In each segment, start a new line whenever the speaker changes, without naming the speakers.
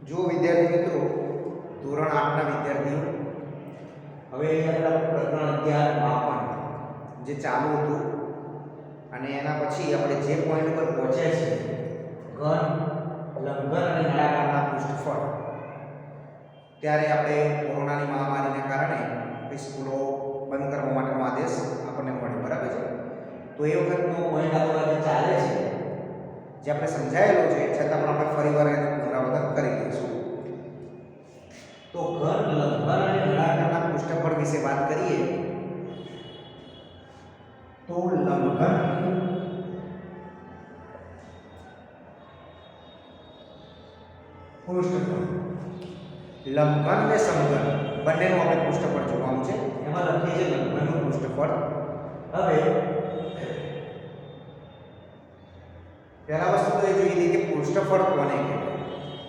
જો વિદ્યાર્થી મિત્રો ધોરણ 8 ના વિદ્યાર્થીઓ હવે અહીંયા પ્રકરણ 11 માપન જે ચાલુ હતું અને એના પછી આપણે જે પોઈન્ટ પર પહોંચ્યા છે ઘન લંબઘન અને નળાકારના પૃષ્ઠફળ ત્યારે આપણે કોરોનાની મહામારીના કારણે સ્કૂલો બંધ કરવા માટેનો આદેશ આપણને મળ્યો, બરાબર છે? તો એ વખતનો પોઈન્ટ આપણો જે ચાલે છે જે આપણે સમજાયેલો છે છતાં પણ આપણે ફરીવાર એનું પુનરાવર્તન કરી લઈશું. તો ઘન લંબઘન અને નળાકારના પૃષ્ઠફળ વિશે વાત કરીએ તો લંબઘન પૃષ્ઠફળ લંબઘન અને સમઘન બંનેનું આપણે પૃષ્ઠફળ જોવાનું છે. એમાં લખીએ છીએ લંબઘનનું પૃષ્ઠફળ. હવે પહેલા વસ્તુ તો એ જોઈએ કે પૃષ્ઠફળ કોને કહેવાય.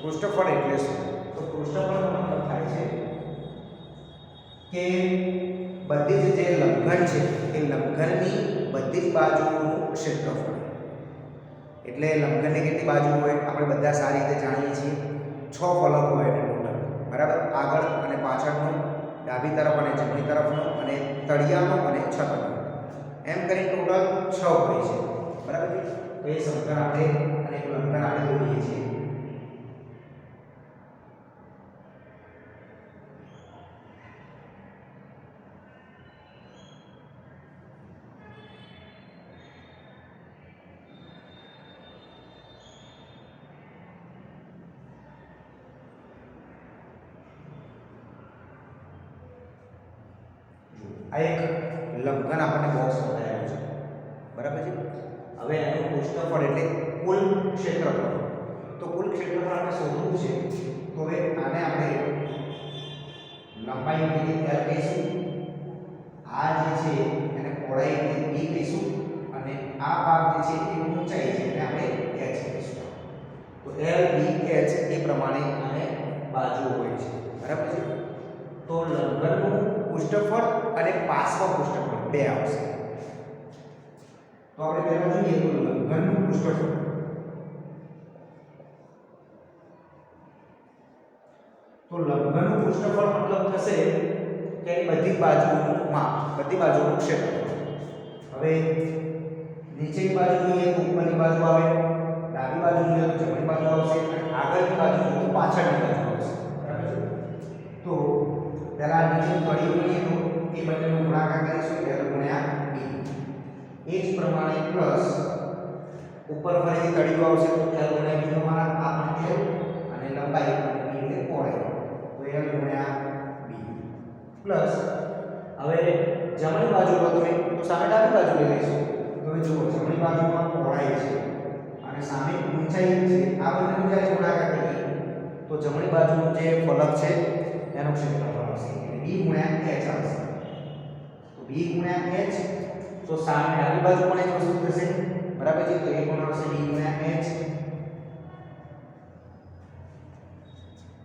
પૃષ્ઠફળ એટલે શું? તો પૃષ્ઠફળનો મતલબ થાય છે કે બધી જ જે લંબઘન છે એ લંબઘનની બધી જ બાજુઓનું ક્ષેત્રફળ. એટલે લંબઘનની કેટલી બાજુ હોય આપણે બધા સારી રીતે જાણીએ છીએ. 6 ફલક હોય એને ટોટલ, બરાબર? આગળ અને પાછળનો, ડાબી તરફ અને જમણી તરફનો, અને તળિયાનો અને છતનો, એમ કરીને ટોટલ 6 હોય છે, બરાબર છે? તો એ સમઘન આપણે અને લંબઘન આપણે દોરીએ છીએ. આ એક લંબઘન આપણને બોક્સ બતાવ્યું છે, બરાબર છે? હવે એનું પૃષ્ઠફળ એટલે કુલ ક્ષેત્રફળ. તો કુલ ક્ષેત્રફળ આપણે શોધવું છે. તો હવે આને આપણે લંબાઈ એટલે L કહીશું, આ જે છે એને પહોળાઈ એટલે B કહીશું, અને આ ભાગ જે છે એ ઊંચાઈ છે એટલે આપણે H કહીશું. તો L B H એ પ્રમાણે આને બાજુ હોય છે, બરાબર છે? તો લંબઘનનું પૃષ્ઠફળ અને પાર્શ્વ પૃષ્ઠફળ બે આવશે. તો આપણે પહેલા જોઈએ તો લંબઘનનું પૃષ્ઠફળ. તો લંબઘનનું પૃષ્ઠફળ મતલબ થશે કે બધી બાજુઓનું માપ, બધી બાજુઓનું ક્ષેત્રફળ. હવે નીચેની બાજુ જોઈએ તો ઉપરની બાજુ આવે, ડાબી બાજુ જોઈએ તો જમણી બાજુ આવશે, અને આગળની બાજુ જોઈએ તો પાછળની બાજુ આવશે, બરાબર છે? તો પહેલા નીચે તળિયું લઈએ તો એ બંનેનો ગુણાકાર કરીશું L ગુણ્યા B. એ જ પ્રમાણે પ્લસ ઉપર ફરીથી તળિયું આવશે તો L ગુણ્યા B નો માન આ પણ L અને લંબાઈ અને B એટલે પહોળાઈ તો L ગુણ્યા B પ્લસ હવે જમણી બાજુ લો તમે તો સામે ડાબી બાજુ લઈ લઈશું. તો હવે જુઓ જમણી બાજુમાં પહોળાઈ છે અને સામે ઊંચાઈ છે. આ બંનેનો જ્યારે ગુણાકાર કરીએ તો જમણી બાજુનું જે ફલક છે એનો ક્ષેત્રફળ આવશે એટલે B ગુણ્યા H આવશે. તો B ગુણ્યા H તો સામે ડાબી બાજુ પણ એક વસ્તુ થશે, બરાબર છે? તો એ પણ આવશે B ગુણ્યા H.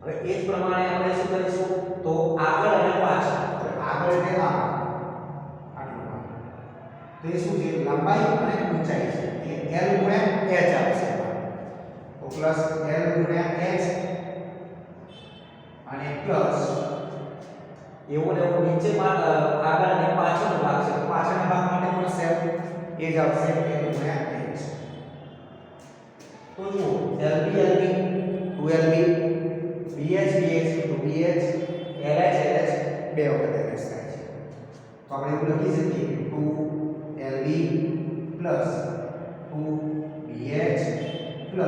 હવે એ જ પ્રમાણે આપણે શું કરીશું તો આગળ અને પાછળ. આગળ એટલે આટલું. તો એ શું છે? લંબાઈ અને ઊંચાઈ છે એટલે L ગુણ્યા H આવશે. તો પ્લસ L ગુણ્યા H અને પ્લસ એવું ને એવું નીચે આગળ અને પાછળનો ભાગ છે તો પાછળના ભાગ માટે પણ સેમ એ જ આવશે L ગુણ્યા H. તો જુઓ LB LB 2LB BH BH તો BH LH LH બે વખત LH થાય છે. તો આપણે એવું લખી શકીએ કે 2LB 2BH 2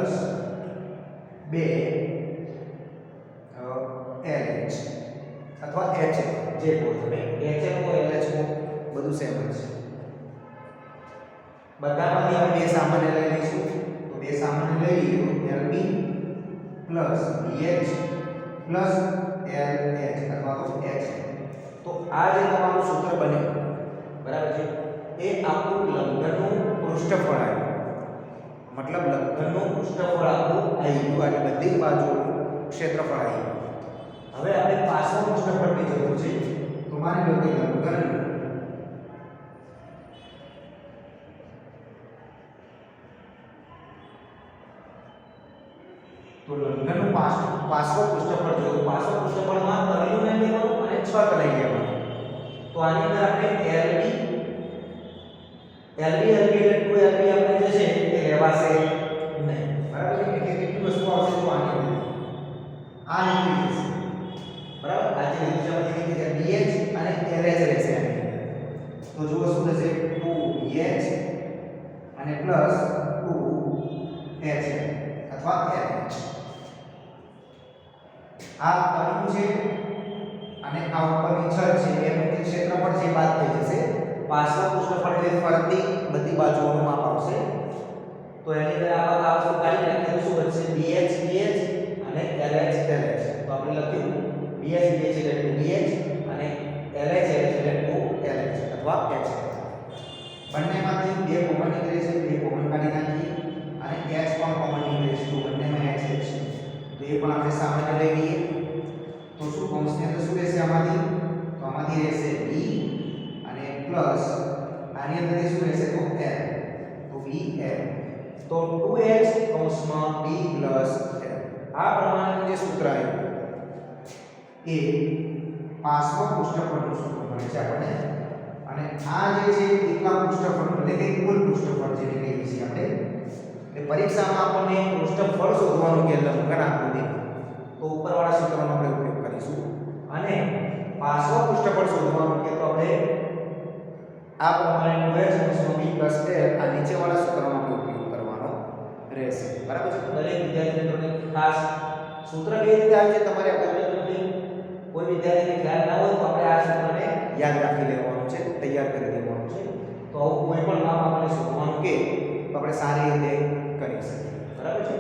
LH અથવા HF જે કોઈ તમે HF કો LH કો બધું સેમ જ છે. બધામાંથી આપણે બે સામાન્ય લઈ લઈશું. તો બે સામાન્ય લઈ લઈએ તો LB BH LH અથવા તો H. તો આ જે તમારું સૂત્ર બને, બરાબર છે, એ આપણું લંબઘનનું પૃષ્ઠફળ આવ્યું. મતલબ લંબઘનનું પૃષ્ઠફળ આપણું આવી ગયું અને બધી જ બાજુઓનું ક્ષેત્રફળ આવી ગયું. હવે આપણે પાર્શ્વ પૃષ્ઠફળની જરૂર છે. તો માની લો કે લંબઘન તો લંબઘનનું પાર્શ્વ પૃષ્ઠફળ જો પાર્શ્વ પૃષ્ઠફળમાં તળિયું લઈ લેવાનું અને છત લઈ લેવાનું. તો આની અંદર આપણે LB એટલે 2LB આપણે જે છે એ લેવાશે નહીં. બરાબર છે? એટલે કેટલી વસ્તુ આવશે તો આની અંદર આ નીકળી જશે. બરાબર? આ જે નીચેમાંથી નીકળી જાય BH અને LH રહેશે આની અંદર. તો જુઓ શું થશે 2BH અને પ્લસ 2HH અથવા LH. આ તળિયું છે અને આ ઉપરની છત છે એનું જે ક્ષેત્રફળ છે બાદ થઈ જશે. પાર્શ્વ પૃષ્ઠફળ એટલે ફરતી બધી બાજુઓનું માપ આવશે. તો એની અંદર આપણે આ વસ્તુ કાઢી નાખીએ તો શું બનશે BH અને LH. તો આપણે લખ્યું BH એટલે 2BH અને LH એટલે 2LH અથવા H. બંનેમાંથી બે કોમન નીકળે છે, બે કોમન કાઢી નાખીએ અને H પણ કોમન નીકળે છે. તો બંનેમાં H છે તો એ પણ આપણે સામાન્ય લઈ લઈએ. તો શું કૌંસની અંદર શું રહેશે આમાંથી? તો આમાંથી રહેશે B અને પ્લસ આની અંદર શું રહેશે તો L. તો BL. તો 2H કૌંસમાં B પ્લસ L. આ પ્રમાણેનું જે સૂત્ર આવ્યું એ પાર્શ્વ પૃષ્ઠફળનું સૂત્ર મળે છે આપણને. અને આ જે છે એકલા પૃષ્ઠફળ એટલે કે કુલ પૃષ્ઠફળ જેને કહીએ છીએ આપણે. એટલે પરીક્ષામાં આપણને પૃષ્ઠફળ શોધવાનું કે લંબઘન આકૃતિ તો ઉપરવાળા સૂત્રનો આપણે ઉપયોગ કરીશું. અને પાર્શ્વ પૃષ્ઠફળ શોધવાનું કે તો આપણે આ પ્રમાણે 2H કૌંસમાં B પ્લસ L આ નીચેવાળા સૂત્રનો આપણે ઉપયોગ કરવાનો રહેશે. બરાબર છે? દરેક વિદ્યાર્થી મિત્રોને ખાસ સૂત્ર કેવી રીતે આવે છે તમારે કોઈ વિદ્યાર્થીને ખ્યાલ ના હોય તો આપણે આ સૂત્રને યાદ રાખી લેવાનું છે, તૈયાર કરી દેવાનું છે. તો આવું કોઈ પણ નામ આપણે શોધવાનું કે તો આપણે સારી રીતે કરી શકીએ. બરાબર છે?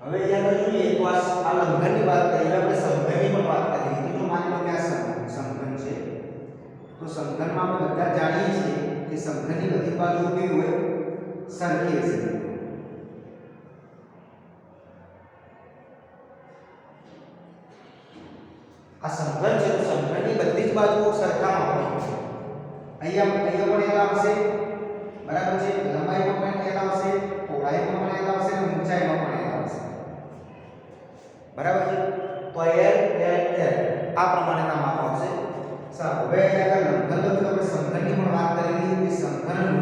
હવે અહીંયા જોઈએ તો આ લંબઘનની વાત કરી, આપણે સમઘનની પણ વાત કરી. તો માની લો કે આ સમઘન છે. તો સમઘનમાં આપણે બધા જાણીએ છીએ કે સમઘનની બધી બાજુઓ કેવી હોય? સરખી હશે. આ સમઘન છે તો સમઘનની બધી જ બાજુઓ સરખામાં હોય. અહીંયા પણ L આવશે. બરાબર છે? લંબાઈમાં પણ L આવશે, પહોળાઈમાં પણ L આવશે અને ઊંચાઈમાં પણ L આવશે. બરાબર છે? તો L આ પ્રમાણેના માપ આવશે. સારું, હવે આગળ લંબઘન તો આપણે સમઘનની પણ વાત કરી લીધી કે સમઘનનું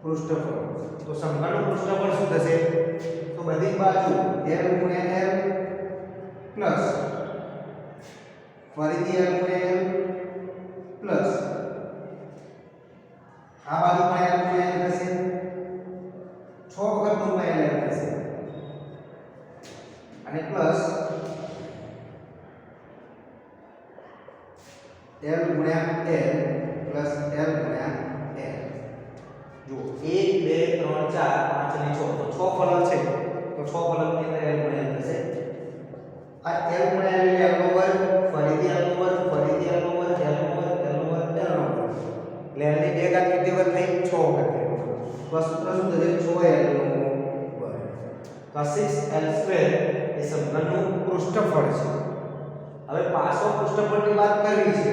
પૃષ્ઠફળ. તો સમઘનનું પૃષ્ઠફળ શું થશે? તો બધી બાજુ L ગુણ્યા L પ્લસ ફરીથી L ગુણ્યા L પ્લસ આ બાજુ પણ L ગુણ્યા L થશે. 6 વખત ગુણમાં L થશે અને પ્લસ L ગુણ્યા L પ્લસ L ગુણ્યા L. જો 1 2 3 4 5 અને 6 તો 6 ફલક છે તો 6 ફલકની અંદર L ગુણ્યા L થશે. આ L ગુણ્યા L એટલે L નો વર્ગ, ફરીથી L નો વર્ગ, ફરીથી L નો વર્ગ, L નો વર્ગ, L નો વર્ગ, L નો વર્ગ. એટલે L ની બે ઘાત કેટલી વખત થઈ? 6 વખત થઈ. તો આ સૂત્ર શું થશે? 6L નો વર્ગ. તો આ 6L² એ સમઘનનું પૃષ્ઠફળ છે. હવે પાર્શ્વ પૃષ્ઠફળની વાત કરવી છે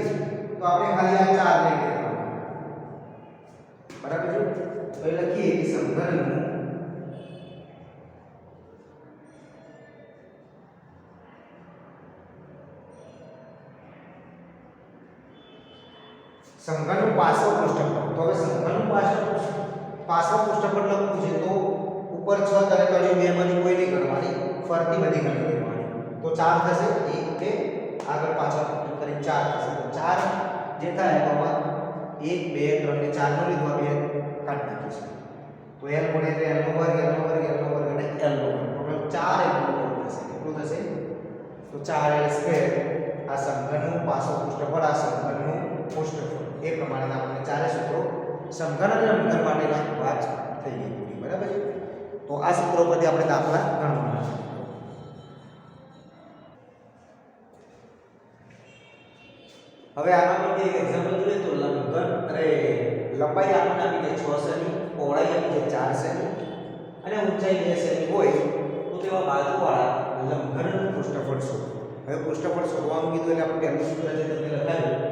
તો આપણે ખાલી આ 4 લઈ લેવાનું. બરાબર છે? તો એ લખીએ કે સમઘનનું પાર્શ્વ પૃષ્ઠફળ. તો હવે સમઘનનું પાર્શ્વ પૃષ્ઠફળ લખવું છે તો ઉપર છત અને તળિયું બેમાંથી કોઈ નહીં ગણવાની, ફરતી બધી ગણી લેવાની. તો 4 થશે. 1 2 આગળ પાછળ કરી 4 થશે. તો 4 જે થાય તો 1 2 3 ને 4 નો લીધો બે કાઢી નાખીશું. તો L ગુણ્યા L નો વર્ગ, L નો વર્ગ, L નો વર્ગ અને L નો વર્ગ. ટોટલ 4 L નો વર્ગ થશે. કેટલું થશે? તો 4L² આ સમઘનનું પાર્શ્વ પૃષ્ઠફળ, આ સમઘનનું પૃષ્ઠફળ. એ પ્રમાણે આપણે ચારે સૂત્રો સમઘન અને લંબઘન માટેના વાત થઈ ગઈ પૂરી. બરાબર છે? તો આ સૂત્રો પરથી આપણે દાખલા ગણવાના છે. હવે આના પરથી એક એક્ઝામ્પલ જોઈએ તો લંબાઈ આપણને આપી છે 6 સેમી, પહોળાઈ આપી છે 4 સેમી અને ઊંચાઈ 2 સેમી હોય તો તેવા બાજુવાળા લંબઘનનું પૃષ્ઠફળ શોધો. હવે પૃષ્ઠફળ શોધવાનું કીધું એટલે આપણે પહેલું સૂત્ર જે તમને લખાયું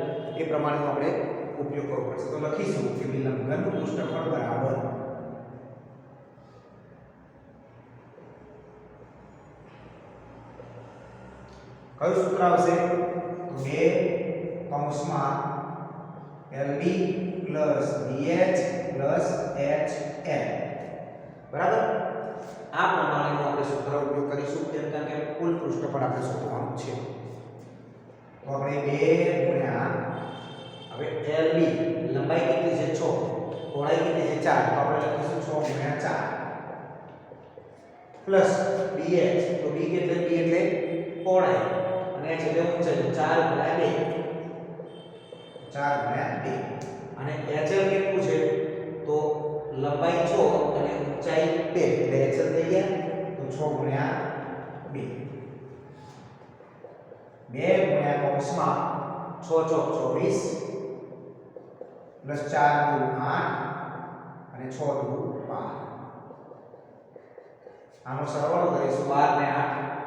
એ પ્રમાણેનો આપણે ઉપયોગ કરવો પડશે. તો લખીશું કે લંબઘનનું પૃષ્ઠફળ બરાબર કયું સૂત્ર આવશે? તો 2 કૌંસમાં LB plus BH plus HL બરાબર. આ પ્રમાણેનું આપણે સૂત્ર ઉપયોગ કરીશું કેમ કે કુલ પૃષ્ઠફળ આપણે શોધવાનું છે. તો આપણે 2 ગુણ્યા હવે LB લંબાઈ કેટલી છે 6 પહોળાઈ કેટલી છે 4 તો આપણે લખીશું 6 ગુણ્યા 4 પ્લસ BH તો B કેટલી B એટલે પહોળાઈ અને h એટલે ઊંચાઈ 4 ગુણ્યા 2 4 ગુણ્યા 2 અને HL કેટલું છે તો લંબાઈ 6 અને ઊંચાઈ 2 એટલે HL થઈ ગયા તો 6 ગુણ્યા 2 2 ગુણ્યા કૌંસમાં 6 ચોક 24 પ્લસ 4 દુ 8 અને 6 દુ 12 આનો સરવાળો કરીશું 12 ને 8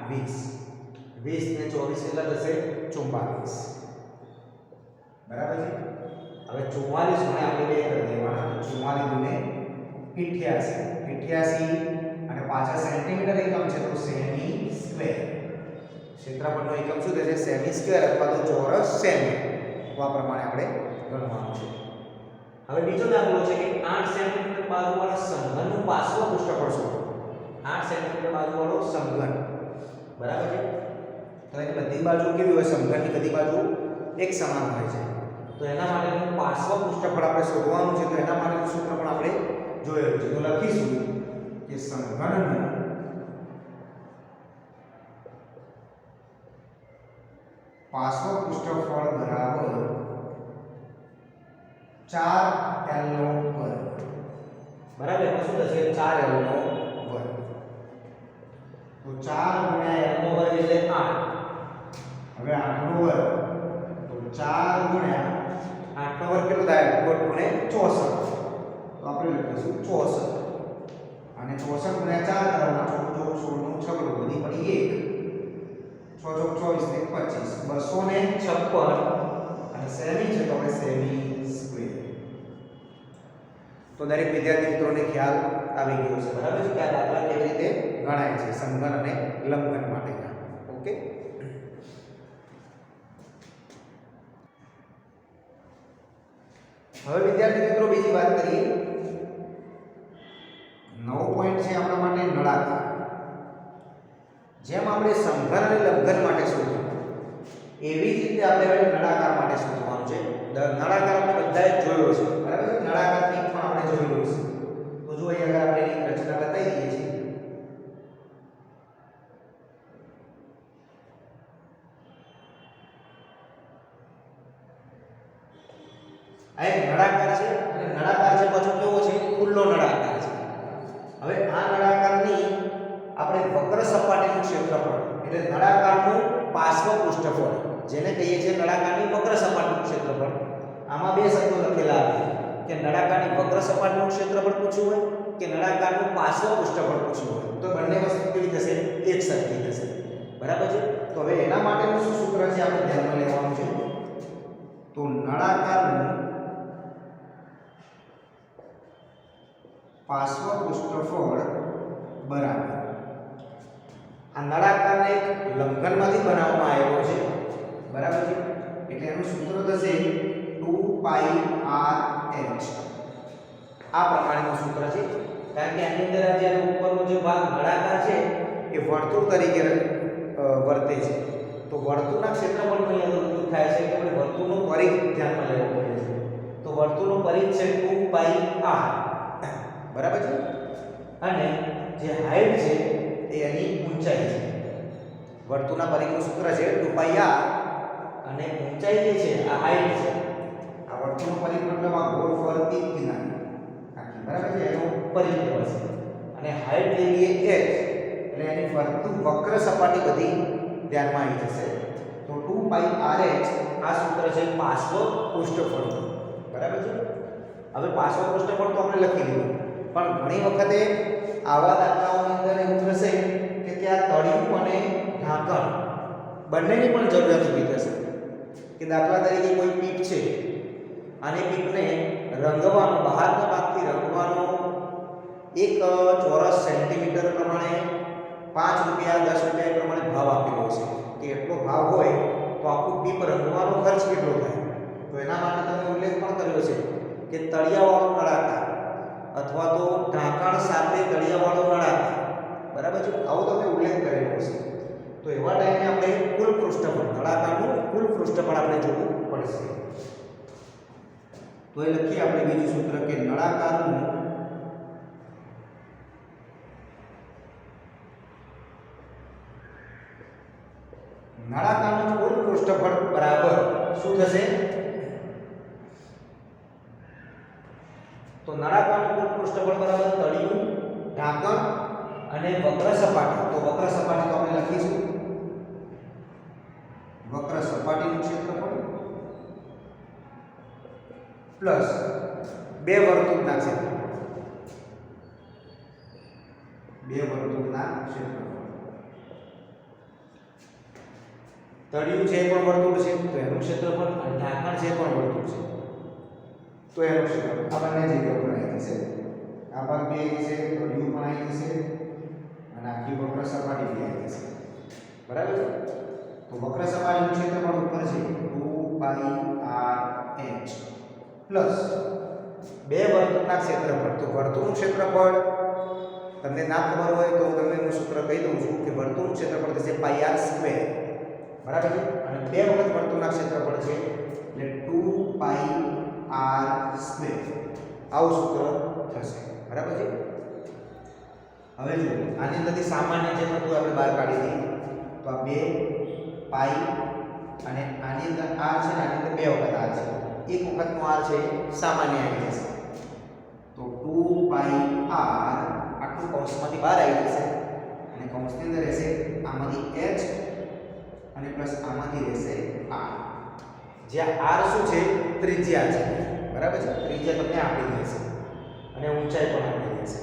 20 20 ને 24 કેટલા થશે 44 બરાબર છે. હવે 44 ને આપણે 2 કરી દેવાના તો 44 દુને 88 88 અને પાછા સેન્ટીમીટર એકમ છે તો સેમી સ્ક્વેર ક્ષેત્રફળનો એકમ શું થશે સેમી સ્ક્વેર અથવા તો ચોરસ સેમી તો આ પ્રમાણે આપણે ગણવાનું છે. હવે બીજો દાખલો છે કે 8 સેન્ટીમીટર બાજુવાળા સમઘનનું પાર્શ્વ પૃષ્ઠફળ શોધો. 8 સેન્ટીમીટર બાજુવાળો સમઘન બરાબર છે. તો એની બધી બાજુ કેવી હોય સમઘનની બધી બાજુ એક સમાન હોય છે. તો એના માટેનું પાર્શ્વ પૃષ્ઠફળ આપણે શોધવાનું છે. તો એના માટેનું સૂત્ર પણ આપણે જોયેલું છે. તો લખીશું કે સમઘનનું પાર્શ્વ પૃષ્ઠફળ બરાબર 4L નો વર્ગ બરાબર. એમાં શું થશે 4L નો વર્ગ તો 4 ગુણ્યા L નો વર્ગ એટલે 8 હવે 8 નો વર્ગ તો 4 ગુણ્યા 8 નો વર્ગ કેટલો થાય 2 ને 64 તો આપણે લખીશું 64 અને 64 ગુણ્યા 4 કરવાના 16 નું 6 બધી પડી 1 6 24 ને 25 256 અને સેમી છે તો આપણે સેમી સ્ક્વેર. તો દરેક વિદ્યાર્થી મિત્રોને ખ્યાલ આવી ગયો છે બરાબર છે કે આ દાખલા કેવી રીતે ગણાય છે સમઘન અને લંબઘન માટેના. ઓકે. હવે વિદ્યાર્થી મિત્રો બીજી વાત કરીએ. નવો પોઈન્ટ છે આપણા માટે નળાકાર. જેમ આપણે સમઘન અને લંબઘન માટે શોધ્યું એવી જ રીતે આપણે હવે નળાકાર માટે શોધવાનું છે. નળાકાર આપણે બધાએ જોયો છે બરાબર છે. નળાકાર પીક પણ આપણે જોયેલું છે. તો જો અહીંયા આપણે એની રચના બતાવી દઈએ છીએ. આ એક નળાકાર છે અને નળાકાર છે પાછો કેવો છે ખુલ્લો નળાકાર છે. હવે આ નળાકારની આપણે વક્ર સપાટીનું ક્ષેત્રફળ એટલે નળાકારનું પાર્શ્વ પૃષ્ઠફળ જેને કહીએ છીએ નળાકારની વક્ર સપાટીનું ક્ષેત્રફળ. આમાં બે શબ્દો લખેલા આવે કે નળાકારની વક્ર સપાટીનું ક્ષેત્રફળ પૂછ્યું હોય કે નળાકારનું પાર્શ્વ પૃષ્ઠફળ પૂછ્યું હોય તો બંને વસ્તુ કેવી થશે એક સરખી થશે બરાબર છે. તો હવે એના માટેનું શું સૂત્ર છે આપણે ધ્યાનમાં લેવાનું છે. તો નળાકારનું પાર્શ્વ પૃષ્ઠફળ બરાબર આ નળાકારને એક લંબઘનમાંથી બનાવવામાં આવેલો છે બરાબર છે. એટલે એનું સૂત્ર થશે 2πrh. આ પ્રમાણેનું સૂત્ર છે કારણ કે આની અંદર જે ઉપરનો જે ભાગ નળાકાર છે એ વર્તુળ તરીકે વર્તે છે. તો વર્તુળના ક્ષેત્રફળનો અહીંયા ઉપયોગ થાય છે કે આપણે વર્તુળનો પરિઘ ધ્યાનમાં લેવો પડે છે. તો વર્તુળનો પરિઘ છે 2πr બરાબર છે અને જે હાઈટ છે એ એની ઊંચાઈ છે. વર્તુળના પરિઘનું સૂત્ર છે 2πr અને ઊંચાઈ જે છે આ હાઈટ છે. આ વર્તુળનો પરિઘ મતલબ આ ગોળ ફરતી કિનારી આખી બરાબર છે એનો પરિઘ કહેવાય છે. અને હાઈટ લેવી એ h એટલે એની ફરતું વક્ર સપાટી બધી ધ્યાનમાં આવી જશે. તો 2πrh આ સૂત્ર છે પાર્શ્વ પૃષ્ઠફળ બરાબર છે. હવે પાર્શ્વ પૃષ્ઠફળ તો આપણે લખી દીધું પણ ઘણી વખતે આવા દાખલાઓની અંદર એવું થશે કે ત્યાં તળિયું અને ઢાંકણ બંનેની પણ જરૂરિયાત ઊભી થશે કે દાખલા તરીકે કોઈ પીપ છે અને પીપને રંગવાનો બહારના ભાગથી રંગવાનો એક ચોરસ સેન્ટીમીટર પ્રમાણે 5 રૂપિયા 10 રૂપિયા પ્રમાણે ભાવ આપેલો છે કે એટલો ભાવ હોય તો આખું પીપ રંગવાનો ખર્ચ કેટલો થાય તો એના માટે તમે ઉલ્લેખ પણ કર્યો છે કે તળિયાવાળો નળાકાર અથવા તો ઢાંકણ સાથે તળિયાવાળો નળાકાર બરાબર છે આવો તમે ઉલ્લેખ કરેલો છે તો એવા ટાઈમે આપણે કુલ પૃષ્ઠફળ નળાકારનું કુલ પૃષ્ઠફળ આપણે જોવું પડશે તો એ લખીએ આપણે બીજું સૂત્ર કે નળાકારનું કુલ પૃષ્ઠફળ બરાબર શું થશે તો નળાકારનું કુલ પૃષ્ઠફળ બરાબર તળિયું ઢાંકણ અને વક્ર સપાટી તો વક્ર સપાટી તો આપણે લખીશું વક્ર સપાટીનું ક્ષેત્રફળ પ્લસ બે વર્તુળના ક્ષેત્રફળ તળિયું છે પણ વર્તુળ છે તો એનું ક્ષેત્રફળ અને ઢાંકણ છે પણ વર્તુળ છે તો એનું ક્ષેત્રફળ આ બંને જગ્યાઓ પર આવી જશે આ ભાગ બે છે તળિયું પણ આવી જશે અને આખી વક્ર સપાટી બી આવી જશે બરાબર છે તો વક્ર સપાટીનું ક્ષેત્રફળ ઉપર છે 2πr h પ્લસ બે વર્તુળના ક્ષેત્રફળ તો વર્તુળનું ક્ષેત્રફળ તમને ના ખબર હોય તો હું તમને એનું સૂત્ર કહી દઉં છું કે વર્તુળનું ક્ષેત્રફળ થશે πr² બરાબર છે અને બે વખત વર્તુળના ક્ષેત્રફળ છે એટલે 2πr² આવું સૂત્ર થશે બરાબર છે હવે જો આની અંદરથી સામાન્ય જે હતું આપણે બહાર કાઢી દઈએ તો આ 2 પાઈ અને આની અંદર r છે ને આની અંદર બે વખત r છે એક વખતનો r છે સામાન્ય આવી જશે તો 2πr આટલું કૌંસમાંથી બહાર આવી જશે અને કૌંસની અંદર રહેશે આમાંથી h અને પ્લસ આમાંથી રહેશે r જ્યાં r શું છે ત્રિજ્યા છે બરાબર છે ત્રિજ્યા તમને આપી દેશે અને ઊંચાઈ પણ આપી દેશે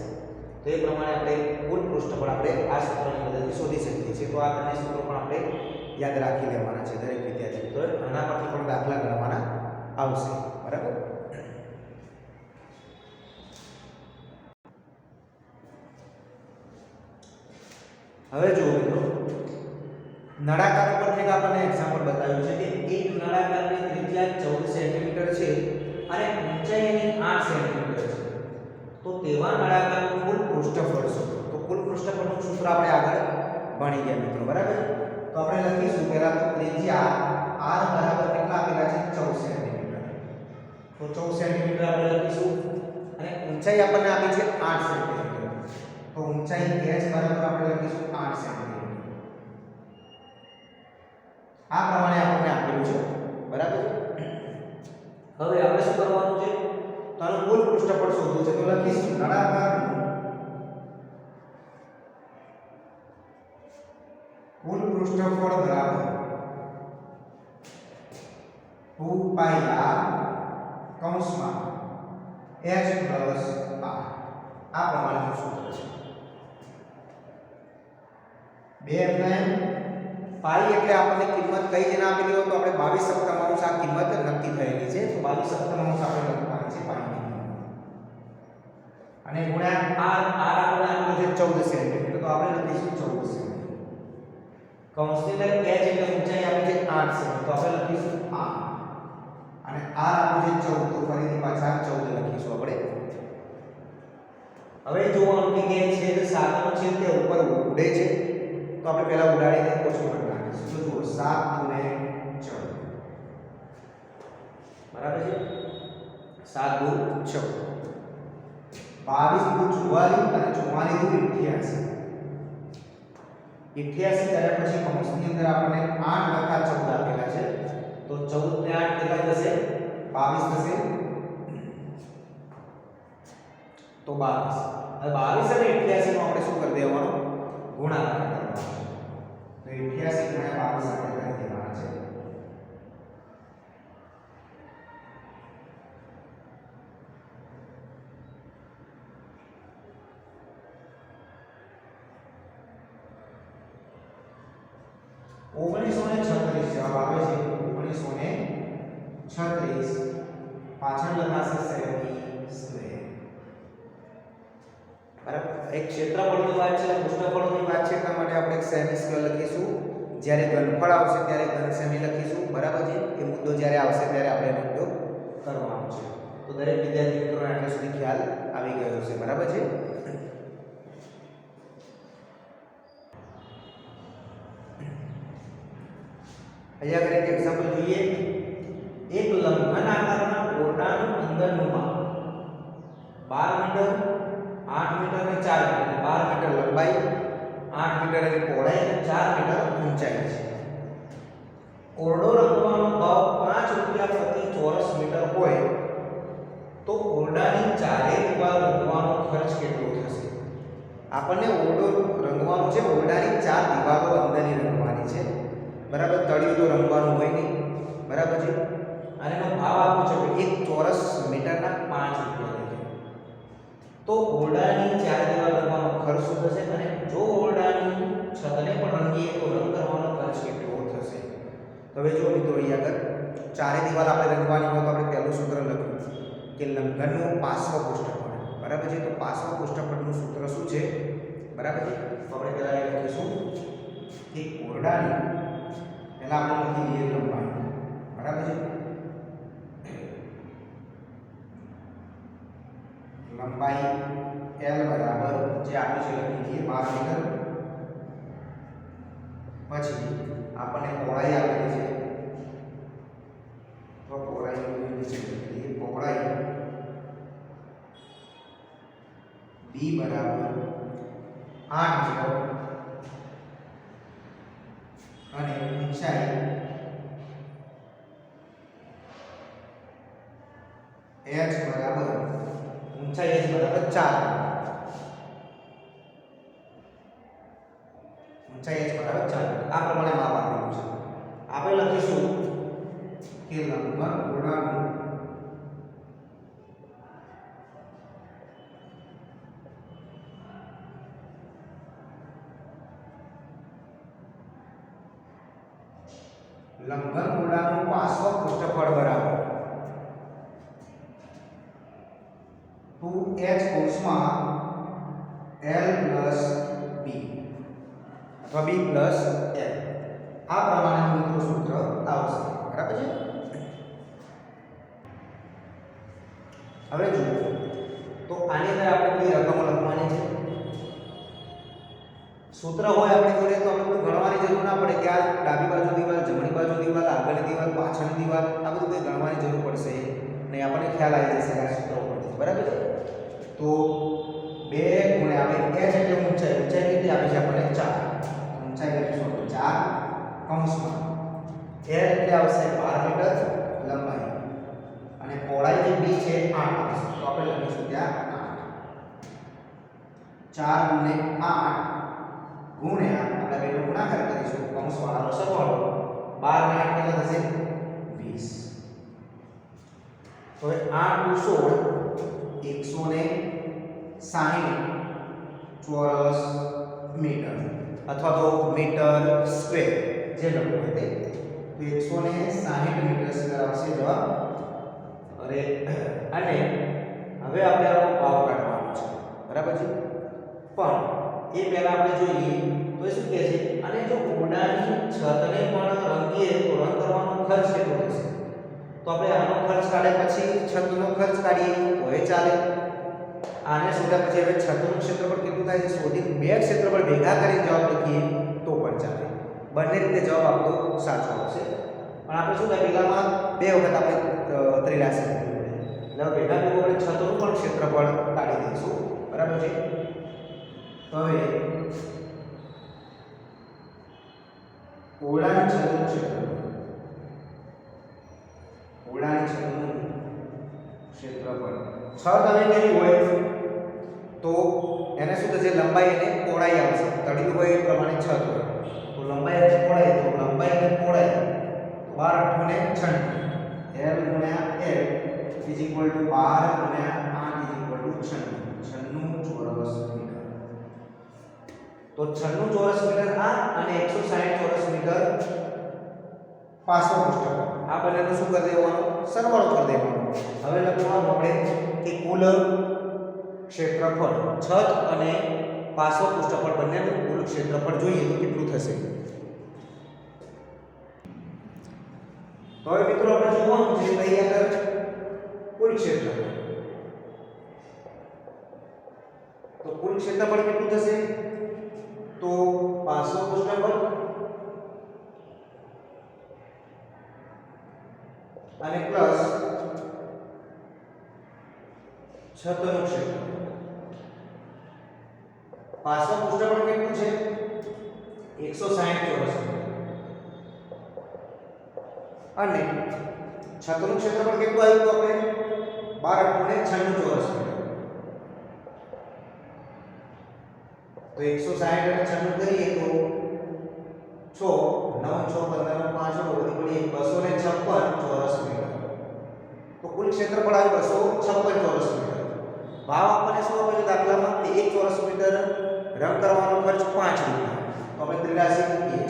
તો એ પ્રમાણે આપણે કુલ પૃષ્ઠફળ આપણે આ સૂત્રની મદદથી શોધી શકીએ છીએ તો આ બંને સૂત્રો પણ આપણે યાદ રાખી લેવાના છે દરેક વિદ્યાર્થી મિત્રો આના પરથી પણ દાખલા ગણવાના આવશે બરાબર હવે જુઓ મિત્રો નળાકાર પરથી આપણને એક્ઝામ્પલ બતાવ્યું છે કે એક નળાકારની ત્રિજ્યા 14 સેન્ટીમીટર છે અને ઊંચાઈ એની 8 સેન્ટીમીટર છે તો તેવા નળાકારનું કુલ પૃષ્ઠફળ શું તો કુલ પૃષ્ઠફળનું સૂત્ર આપણે આગળ ભણી ગયા મિત્રો બરાબર તો આપણે લખીશું પહેલા તો ત્રિજ્યા r બરાબર કેટલા આપેલા છે 14 સેન્ટીમીટર તો 14 સેન્ટીમીટર આપણે લખીશું અને ઊંચાઈ આપણને આપી છે 8 સેન્ટીમીટર તો ઊંચાઈ h બરાબર આપણે લખીશું 8 સેન્ટીમીટર આ પ્રમાણે આપણને આપેલું છે બરાબર હવે આપણે શું કરવાનું છે તો આનું કુલ પૃષ્ઠફળ શોધવું છે તો લખીશું નળાકારનું કુલ પૃષ્ઠફળ બરાબર 2πr કૌંસમાં h પ્લસ r આ પ્રમાણેનું સૂત્ર છે 2 એટલે પાઈ એટલે આપણને કિંમત કઈ જેને આપેલી હોય તો આપણે 22 સપ્તમાંશ આ કિંમત નક્કી થયેલી છે તો 22 સપ્તમાંશ આપણે લખવાની છે પાઈની અને ગુણ્યા r આપણે આપેલું છે 14 સેન્ટીમીટર તો આપણે લખીશું 14 સેન્ટીમીટર કૌંસની અંદર h એટલે ઊંચાઈ આપી છે 8 સેન્ટીમીટર તો આપણે લખીશું r અને r આપ્યું છે 14 તો ફરીથી પાછા 14 લખીશું આપણે હવે જોવાનું કે છેદ 7 નો છેદ તે ઉપર ઉડે છે તો આપણે પહેલા ઉડાડીને ઓછું કરી નાખીશું તો જુઓ 7 * 14 બરાબર છે 7 * 14 22 * 44 અને 44 * 88 કર્યા પછી કૌંસની અંદર આપણને 8 વત્તા 14 આપેલા છે તો 14 ને 8 કેટલા થશે 22 થશે તો 22 હવે 22 અને 88 નો આપણે શું કરી દેવાનો ગુણાકાર કરવાનો તો 88 ગુણ્યા 22 આપણે કરી દેવાના છે 1936 જવાબ આવે છે 1936 પાછળ લખાશે સેમી સ્ક્વેર બરાબર એક ક્ષેત્રફળની વાત છે પૃષ્ઠફળની વાત છે એટલા માટે આપણે એક સેમી સ્ક્વેર લખીશું જ્યારે ઘનફળ આવશે ત્યારે ઘન સેમી લખીશું બરાબર છે એ મુદ્દો જ્યારે આવશે ત્યારે આપણે એનો ઉપયોગ કરવાનો છે તો દરેક વિદ્યાર્થી મિત્રોને આટલા સુધી ખ્યાલ આવી ગયો છે બરાબર છે અહીંયા આગળ એક એક્ઝામ્પલ જોઈએ એક લંબઘન આકારના ઓરડાનું અંદરનું માપ 12 મીટર 8 મીટર અને 4 મીટર 12 મીટર લંબાઈ 8 મીટર એની પહોળાઈ અને 4 મીટર ઊંચાઈ છે ઓરડો રંગવાનો ભાવ 5 રૂપિયા પ્રતિ ચોરસ મીટર હોય તો ઓરડાની ચારે દિવાલ રંગવાનો ખર્ચ કેટલો થશે આપણને ઓરડો રંગવાનો છે ઓરડાની ચાર દિવાલો અંદરની રંગવાની છે બરાબર તળિયું તો રંગવાનું હોય નહીં બરાબર છે અને એનો ભાવ આપો છે કે 1 ચોરસ મીટરના 5 રૂપિયા તો ઓરડાની ચાર દિવાલ રંગવાનો ખર્ચ શું થશે અને જો ઓરડાની છતને પણ રંગીએ તો રંગ કરવાનો ખર્ચ કેટલો થશે તો હવે જો મિત્રો અહીંયા આગળ ચારે દિવાલ આપણે રંગવાની હોય તો આપણે પહેલું સૂત્ર લખ્યું કે લંબઘનનું પાર્શ્વ પૃષ્ઠફળ બરાબર છે તો પાર્શ્વ પૃષ્ઠફળનું સૂત્ર શું છે બરાબર છે તો આપણે પહેલા એ લખીશું કે ઓરડાની પહેલા આપણે લખી લઈએ લંબાઈ બરાબર છે લંબાઈ L બરાબર જે આપ્યું છે લખી દઈએ 12 મીટર પછી આપણને પહોળાઈ આપેલી છે તો પહોળાઈ નીચે લખી દઈએ પહોળાઈ B બરાબર 8 મીટર અને ઊંચાઈ h બરાબર ઊંચાઈ h બરાબર 4 ઊંચાઈ h બરાબર 4 આ પ્રમાણે માપ આપેલું છે આપણે લખીશું કે લંબઘન ઓરડાનું પાર્શ્વ પૃષ્ઠફળ બરાબર 2h કૌંસમાં L plus B અથવા B plus L આ પ્રમાણેનું મિત્રો સૂત્ર આવશે બરાબર છે હવે જુઓ તો આની અંદર આપણે કોઈ રકમો લખવાની છે સૂત્ર હોય આપણી જોડે તો આપણે ગણવાની જરૂર ના પડે કે આ ડાબી બાજુ દીવાલ જમણી બાજુ દીવાલ આગળની દીવાલ પાછળની દીવાલ આ બધું કંઈ ગણવાની જરૂર પડશે નહીં આપણને ખ્યાલ આવી જશે આ સૂત્ર ઉપરથી બરાબર છે તો 2 ગુણ્યા આપણે h એટલે ઊંચાઈ કેટલી આપી છે આપણને 4 ઊંચાઈ લખીશું 4 કૌંસમાં l એટલે આવશે 12 મીટર લંબાઈ અને પહોળાઈ જે b છે 8 આવશે તો આપણે લખીશું ત્યાં 8 4 ગુણ્યા 8 ગુણ્યા આપણે બેનો ગુણાકાર કરીશું કૌંસવાળાનો સરવાળો 12 ને 8 કેટલા થશે 20 તો 8 * 16 160 ચોરસ મીટર અથવા તો મીટર સ્ક્વેર જે લખવું હોય તે તો 160 મીટર સ્ક્વેર આવશે જવાબ અને હવે આપણે આનો ભાવ કાઢવાનો છે બરાબર છે પણ એ પહેલા આપણે જોઈએ તો શું કહે છે અને જો ઓરડાની છતને પણ રંગીએ તો રંગ કરવાનો ખર્ચ કેટલો થશે તો આપણે આનો ખર્ચ કાઢે પછી છતનો ખર્ચ કાઢીએ તો એ ચાલે આને શોધ્યા પછી હવે છતનું ક્ષેત્રફળ કેટલું થાય છે શોધી બે ક્ષેત્રફળ ભેગા કરીને જવાબ લખીએ તો પણ ચાલે બંને રીતે જવાબ આપતો સાચો આવશે પણ આપણે શું થાય પેલામાં બે વખત આપણે ત્રિરાશી એટલે ભેગા ભેગું આપણે છતનું પણ ક્ષેત્રફળ કાઢી દઈશું બરાબર છે હવે ઓરડાની છતનું ક્ષેત્રફળ છત હવે કેવી હોય તો એને શું થશે લંબાઈ અને પહોળાઈ આવશે તળિયું હોય એ પ્રમાણે છત હોય તો લંબાઈ અને પહોળાઈ તો લંબાઈ અને પહોળાઈ 12 * 8 = 96 L ગુણ્યા L = 12 ગુણ્યા 8 = 96 ચોરસ મીટર તો 96 ચોરસ મીટર આ અને 160 ચોરસ મીટર પાછો પૃષ્ઠફળ આ બંનેનો શું કરી દેવાનો સરવાળો કરી દેવાનો હવે લખવાનું આપણે કે કુલ ક્ષેત્રફળ છત અને પાછો પૃષ્ઠફળ બંનેનું કુલ ક્ષેત્રફળ જોઈએ તો કેટલું થશે તો હવે મિત્રો આપણે જોવાનું છે કઈ આગળ કુલ ક્ષેત્રફળ તો કુલ ક્ષેત્રફળ કેટલું થશે તો પાછો પૃષ્ઠફળ અને પ્લસ છતનું ક્ષેત્રફળ પાછો પૃષ્ઠફળ કેટલું છે 160 ચોરસ મીટર અને છતનું ક્ષેત્રફળ કેટલું આવ્યું તો આપણે 12.96 ચોરસ મીટર તો 160 અને 96 કરીએ તો 6 9 6 15 5 વધી પડી 256 ચોરસ મીટર તો કુલ ક્ષેત્રફળ આવ્યું 256 ચોરસ મીટર ભાવ આપણને શું આપે છે દાખલામાં કે 1 ચોરસ મીટર રંગ કરવાનો ખર્ચ 5 રૂપિયા તો આપણે ત્રિરાશી મૂકીએ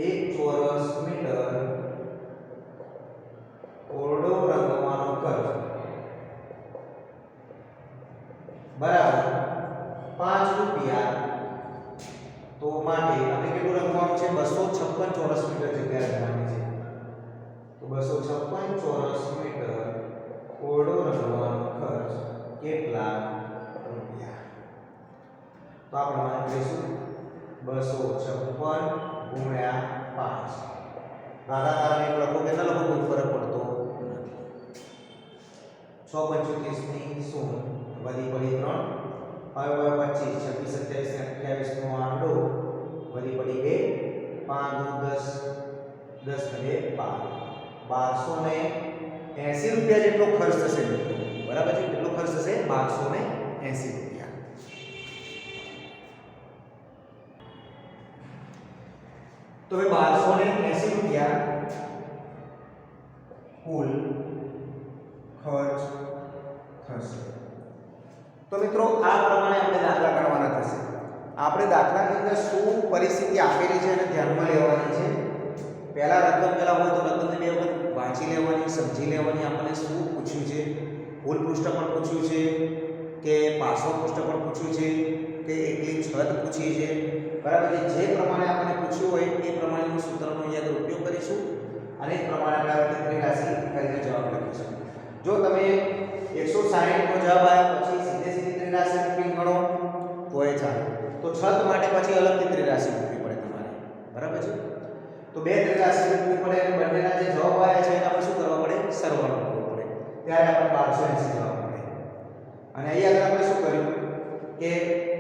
1 ચોરસ મીટર ઓરડો રંગવાનો ખર્ચ બરાબર 5 રૂપિયા તો માટે આપણે કેટલું રંગવાનું છે 256 ચોરસ મીટર જગ્યા રંગવાની છે તો 256 ચોરસ મીટર ઓરડો રંગવાનો ખર્ચ કેટલા રૂપિયા તો આપણે માની લઈશું 256 ગુણ્યા 5 ભાગાકારને એક લખો કે ન લખો કોઈ ફરક પડતો નથી 6 25 ની 0 વધી પડી 3 5 25 26 27 નો આંકડો વધી પડી 2 5 10 10 ને 12 1280 રૂપિયા જેટલો ખર્ચ થશે મિત્રો બરાબર છે કેટલો ખર્ચ થશે 1280 રૂપિયા તો હવે 1280 રૂપિયા કુલ ખર્ચ થશે તો મિત્રો આ પ્રમાણે આપણે દાખલા ગણવાના થશે આપણે દાખલાની અંદર શું પરિસ્થિતિ આપેલી છે એને ધ્યાનમાં લેવાની છે પહેલા રકમ પેલા હોય તો રકમને બે વખત વાંચી લેવાની સમજી લેવાની આપણને શું પૂછ્યું છે કુલ પૃષ્ઠફળ પૂછ્યું છે કે પાછો પૃષ્ઠફળ પૂછ્યું છે કે એકલી છત પૂછી છે બરાબર છે જે પ્રમાણે આપણને પૂછ્યું હોય એ પ્રમાણેનું સૂત્રનો અહીંયા ઉપયોગ કરીશું અને એ પ્રમાણે આપણે ત્રિરાશી કરીને જવાબ લખીશું જો તમે 160 નો જવાબ આવ્યો પછી સીધી ત્રિરાશી મૂકીને ગણો તો એ ચાલે તો છત માટે પછી અલગથી ત્રિરાશી મૂકવી પડે તમારે બરાબર છે તો બે ત્રિરાશી મૂકવી પડે અને બંનેના જે જવાબ આવ્યા છે એને આપણે શું કરવા પડે સરવાળો કરવો પડે ત્યારે આપણે 1280 જવાબ મળે અને અહીંયા આપણે શું કર્યું કે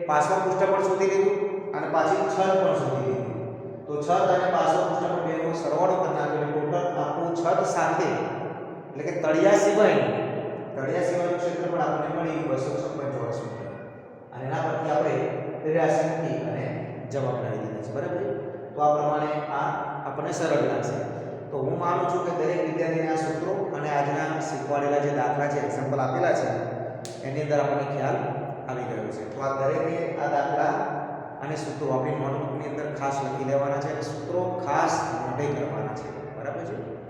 પાછો પૃષ્ઠફળ શોધી લીધું અને પાછી છત પણ શોધી લીધું તો છત અને પાછો પૃષ્ઠફળ બેનો સરવાળો કરી નાખ્યો ટોટલ આખું છત સાથે એટલે કે તળિયા સિવાયનું ક્ષેત્રફળ આપણને મળી 256 ચોરસ મીટર અને એના પરથી આપણે ત્રિરાશી મૂકી અને જવાબ લાવી દીધા છે બરાબર તો આ પ્રમાણે આ આપણને સરળ લાગશે તો હું માનું છું કે દરેક વિદ્યાર્થીને આ સૂત્રો અને આજના શીખવાડેલા જે દાખલા છે એક્ઝામ્પલ આપેલા છે એની અંદર આપણને ખ્યાલ આવી ગયો છે તો આ દરેકે આ દાખલા અને સૂત્રો આપણી નોટબુકની અંદર ખાસ લખી લેવાના છે અને સૂત્રો ખાસ નોંધે કરવાના છે બરાબર છે